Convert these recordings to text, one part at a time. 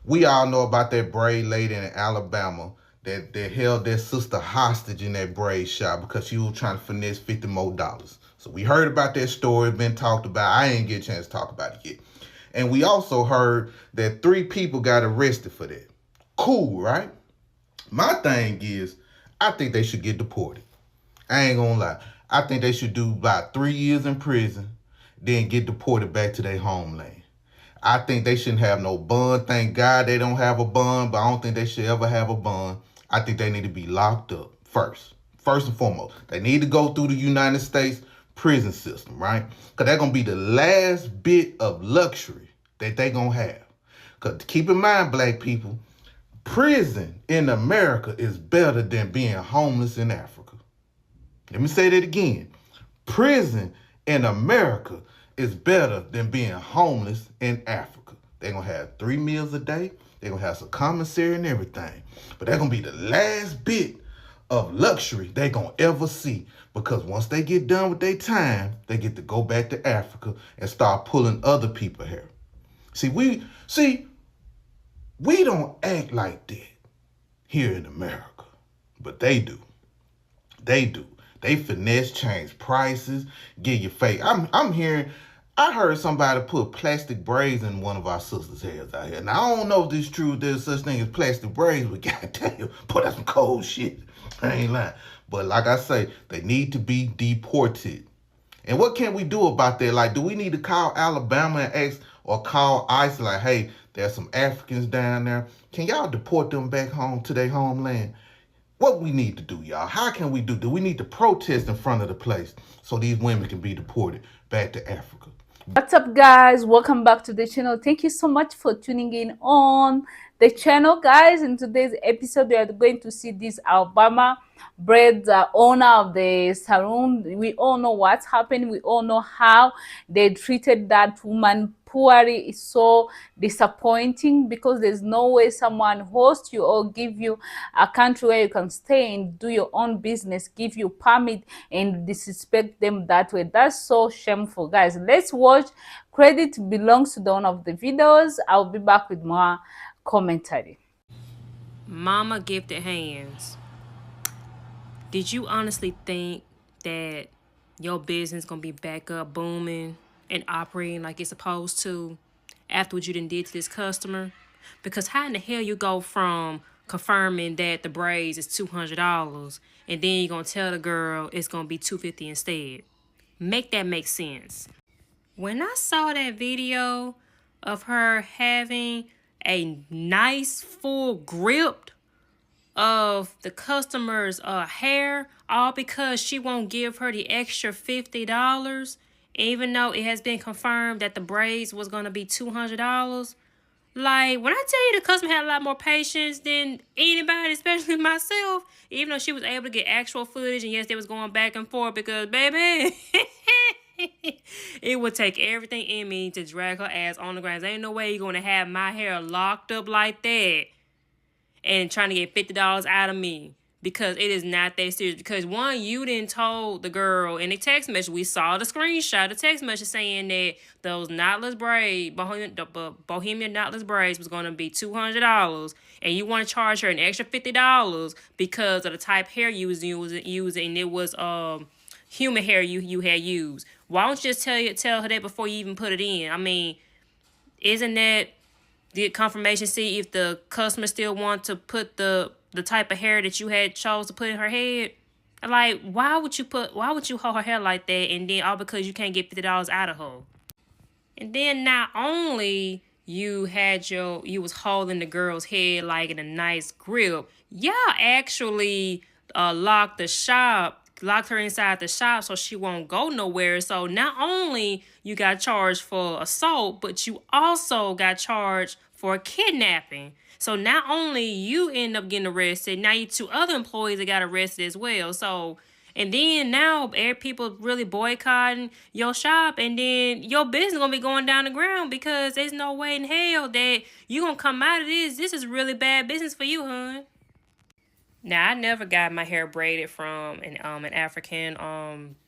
We all know about that braid lady in Alabama that held their sister hostage in that braid shop because she was trying to finesse $50 more. So we heard about that story, been talked about. I ain't get a chance to talk about it yet. And we also heard that 3 people got arrested for that. Cool, right? My thing is, I think they should get deported. I ain't gonna lie. I think they should do about 3 years in prison, then get deported back to their homeland. I think they shouldn't have no bond. Thank God they don't have a bond, but I don't think they should ever have a bond. I think they need to be locked up first. First and foremost, they need to go through the United States prison system, right? Because that's going to be the last bit of luxury that they going to have. Because keep in mind, black people, prison in America is better than being homeless in Africa. Let me say that again. Prison in America is better than being homeless in Africa. They're going to have 3 meals a day. They're going to have some commissary and everything. But they're going to be the last bit of luxury they're going to ever see. Because once they get done with their time, they get to go back to Africa and start pulling other people here. We don't act like that here in America. But they do. They do. They finesse, change prices, give you fake. I heard somebody put plastic braids in one of our sisters' hairs out here. Now, I don't know if this is true, there's such thing as plastic braids, but goddamn, boy, that's some cold shit. I ain't lying. But like I say, they need to be deported. And what can we do about that? Like, do we need to call Alabama and ask, or call ICE like, hey, there's some Africans down there. Can y'all deport them back home to their homeland? What we need to do, y'all? How can we do? Do we need to protest in front of the place so these women can be deported back to Africa? What's up, guys? Welcome back to the channel. Thank you so much for tuning in on the channel, guys. In today's episode, we are going to see this Alabama braid owner of the salon. We all know what's happened. We all know how they treated that woman poorly. Is so disappointing because there's no way someone host you or give you a country where you can stay and do your own business, give you permit and disrespect them that way. That's so shameful, guys. Let's watch. Credit belongs to the one of the videos. I'll be back with more commentary. Mama gifted hands. Did you honestly think that your business gonna be back up booming and operating like it's supposed to after what you done did to this customer? Because how in the hell you go from confirming that the braids is $200 and then you're gonna tell the girl it's gonna be $250 instead? Make that make sense. When I saw that video of her having a nice full grip of the customer's hair, all because she won't give her the extra $50, even though it has been confirmed that the braids was going to be $200. Like, when I tell you the customer had a lot more patience than anybody, especially myself, even though she was able to get actual footage, and yes, they was going back and forth because, baby, it would take everything in me to drag her ass on the ground. There ain't no way you're going to have my hair locked up like that and trying to get $50 out of me, because it is not that serious. Because one, you didn't told the girl in the text message, we saw the screenshot, the text message saying that those knotless braid, Bohemian knotless braids was going to be $200, and you want to charge her an extra $50 because of the type of hair you was using, and it was human hair you had used. Why don't you just tell her that before you even put it in? I mean, isn't that get confirmation, see if the customer still want to put the type of hair that you had chose to put in her head? Like, why would you hold her hair like that, and then all because you can't get $50 out of her? And then not only you was holding the girl's head like in a nice grip, y'all actually locked her inside the shop so she won't go nowhere. So not only you got charged for assault, but you also got charged for kidnapping. So not only you end up getting arrested, now you 2 other employees that got arrested as well. So, and then now people really boycotting your shop, and then your business gonna be going down the ground because there's no way in hell that you gonna come out of this. This is really bad business for you, hon. Now, I never got my hair braided from an African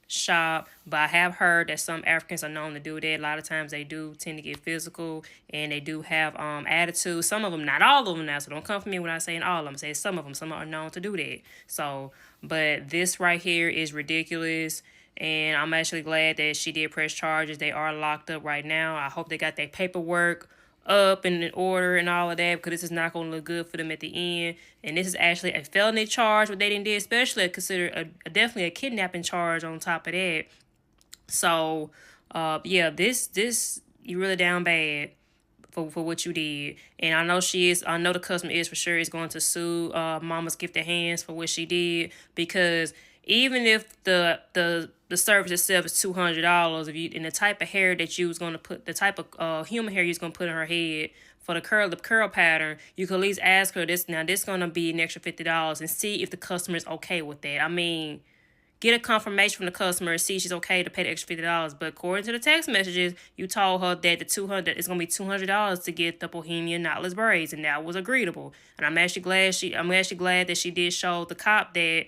shop, but I have heard that some Africans are known to do that. A lot of times they do tend to get physical, and they do have attitude. Some of them, not all of them now, so don't come for me when I say all of them. I say some of them. Some are known to do that. So, but this right here is ridiculous. And I'm actually glad that she did press charges. They are locked up right now. I hope they got their paperwork up and in order and all of that, because this is not going to look good for them at the end. And this is actually a felony charge, what they didn't do, especially consider definitely a kidnapping charge on top of that. So, yeah, this you really down bad for what you did. And I know the customer is for sure is going to sue Mama's Gifted Hands for what she did, because even if the service itself is $200, if you and the type of hair that you was going to put, the type of human hair you was going to put in her head for the curl pattern, you could at least ask her this going to be an extra $50 and see if the customer is okay with that. I mean, get a confirmation from the customer and see she's okay to pay the extra $50. But according to the text messages, you told her that the $200 gonna be $200 to get the Bohemian knotless braids, and that was agreeable. And I'm actually glad that she did show the cop that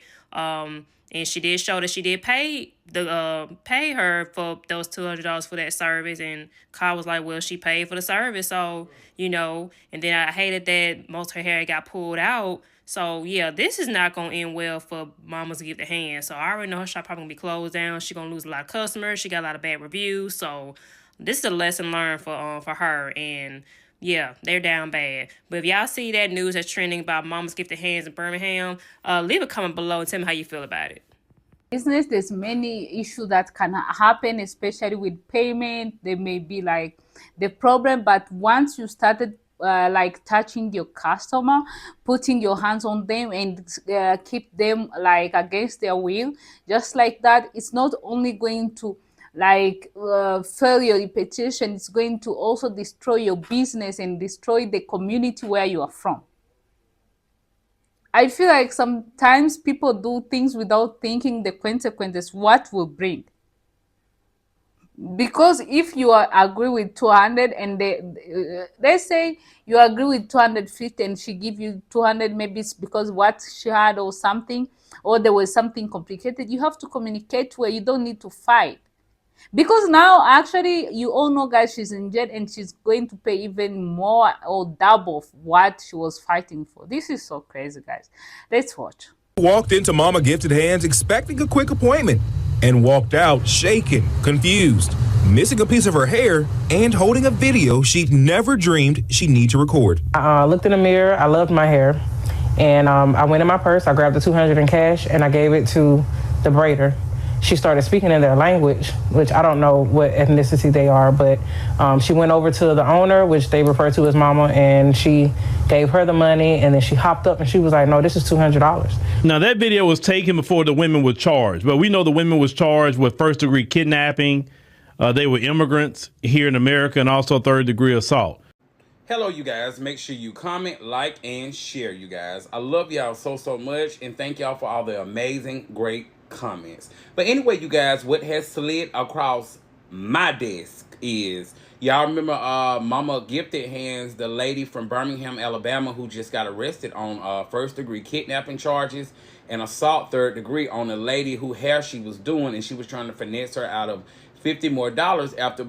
and she did show that she did pay her for those $200 for that service. And cop was like, well, she paid for the service, so And then I hated that most of her hair got pulled out. So, yeah, this is not going to end well for Mama's Gifted Hands. So, I already know her shop probably going to be closed down. She's going to lose a lot of customers. She got a lot of bad reviews. So, this is a lesson learned for her. And, yeah, they're down bad. But if y'all see that news that's trending about Mama's Gifted Hands in Birmingham, leave a comment below and tell me how you feel about it. Business, there's many issues that can happen, especially with payment. There may be like the problem, but once you started like touching your customer, putting your hands on them and keep them like against their will, just like that, it's not only going to like fail your reputation, it's going to also destroy your business and destroy the community where you are from. I feel like sometimes people do things without thinking the consequences, what will bring. Because if you agree with 200 and they say you agree with 250 and she give you 200, maybe it's because what she had or something, or there was something complicated, you have to communicate where you don't need to fight. Because now actually you all know, guys, she's in jail and she's going to pay even more or double of what she was fighting for. This is so crazy, guys. Let's watch. Walked into Mama Gifted Hands expecting a quick appointment and walked out shaken, confused, missing a piece of her hair and holding a video she'd never dreamed she'd need to record. I looked in the mirror, I loved my hair, and I went in my purse, I grabbed the $200 in cash and I gave it to the braider. She started speaking in their language, which I don't know what ethnicity they are, but she went over to the owner, which they refer to as Mama, and she gave her the money, and then she hopped up and she was like, no, this is $200. Now, that video was taken before the women were charged, but we know the women was charged with first-degree kidnapping. They were immigrants here in America, and also third-degree assault. Hello, you guys. Make sure you comment, like, and share, you guys. I love y'all so much, and thank y'all for all the amazing, great comments. But anyway, you guys, what has slid across my desk is, y'all remember Mama Gifted Hands, the lady from Birmingham, Alabama, who just got arrested on first-degree kidnapping charges and assault third degree on a lady whose hair she was doing, and she was trying to finesse her out of $50 more after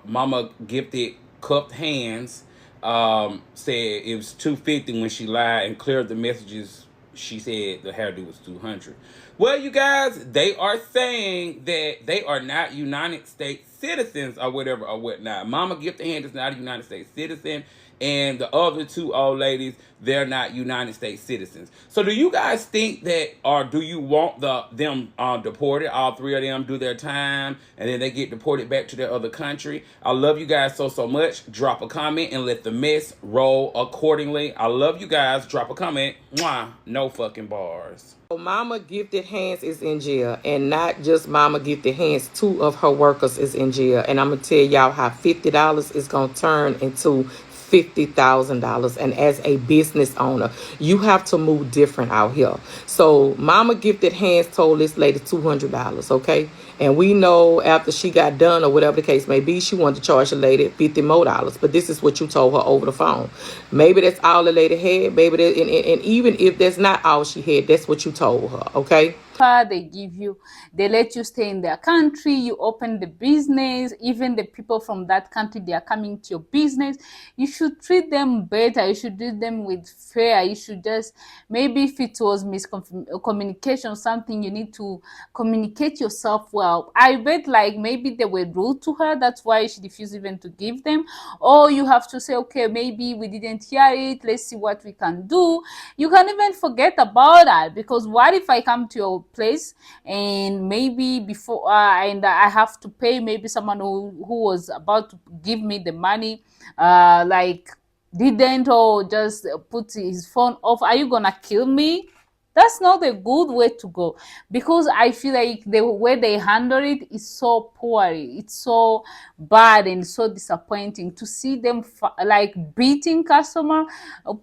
Mama Gifted cupped hands, said it was $250 when she lied and cleared the messages. She said the hairdo was $200. Well, you guys, they are saying that they are not United States citizens or whatever or whatnot. Mama Gifted Hand is not a United States citizen, and the other two old ladies, they're not United States citizens. So do you guys think that, or do you want them deported, all three of them do their time, and then they get deported back to their other country? I love you guys so much. Drop a comment and let the mess roll accordingly. I love you guys. Drop a comment. Mwah. No fucking bars. Mama Gifted Hands is in jail, and not just Mama Gifted Hands, 2 of her workers is in jail. And I'm going to tell y'all how $50 is going to turn into $50,000. And as a business owner, you have to move different out here. So Mama Gifted Hands told this lady $200, okay? And we know after she got done or whatever the case may be, she wanted to charge the lady $50 more. But this is what you told her over the phone. Maybe that's all the lady had. Maybe that, and even if that's not all she had, that's what you told her, okay? they give you, they let you stay in their country, you open the business, even the people from that country, they are coming to your business. You should treat them better, you should treat them with fair. You should just, maybe if it was miscommunication, something, you need to communicate yourself well. I bet like maybe they were rude to her, that's why she refused even to give them. Or you have to say, okay, maybe we didn't hear it, let's see what we can do. You can even forget about that, because what if I come to your place and maybe before and I have to pay maybe someone who was about to give me the money, like didn't, or just put his phone off? Are you gonna kill me? That's not a good way to go, because I feel like the way they handle it is so poorly. It's so bad and so disappointing to see them like beating customer,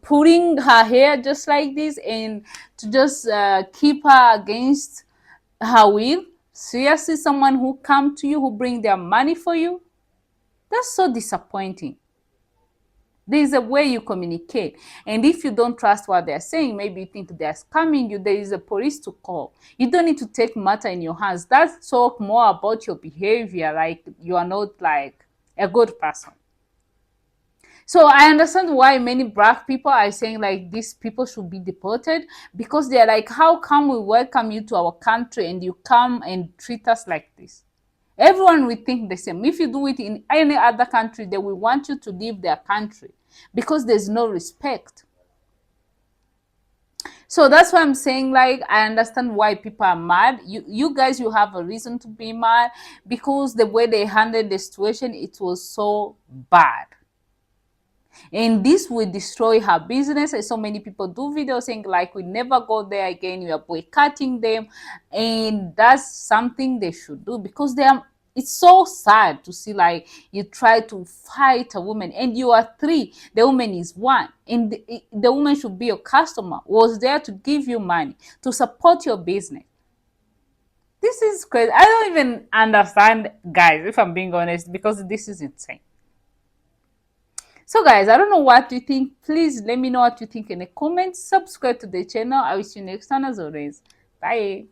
putting her hair just like this, and to just keep her against her will. Seriously, someone who come to you, who bring their money for you, that's so disappointing. There is a way you communicate. And if you don't trust what they're saying, maybe you think they're scamming you, there is a police to call. You don't need to take matter in your hands. That's talk more about your behavior, like you are not like a good person. So I understand why many black people are saying like these people should be deported, because they're like, how come we welcome you to our country and you come and treat us like this? Everyone will think the same. If you do it in any other country, they will want you to leave their country, because there's no respect. So that's why I'm saying, like, I understand why people are mad. You guys, you have a reason to be mad, because the way they handled the situation, it was so bad. And this will destroy her business. And so many people do videos saying like, we never go there again, we are boycotting them. And that's something they should do, because they are, it's so sad to see like you try to fight a woman and you are three, the woman is one, and the woman should be your customer, was there to give you money, to support your business. This is crazy. I don't even understand, guys, if I'm being honest, because this is insane. So guys, I don't know what you think. Please let me know what you think in the comments. Subscribe to the channel. I will see you next time as always. Bye.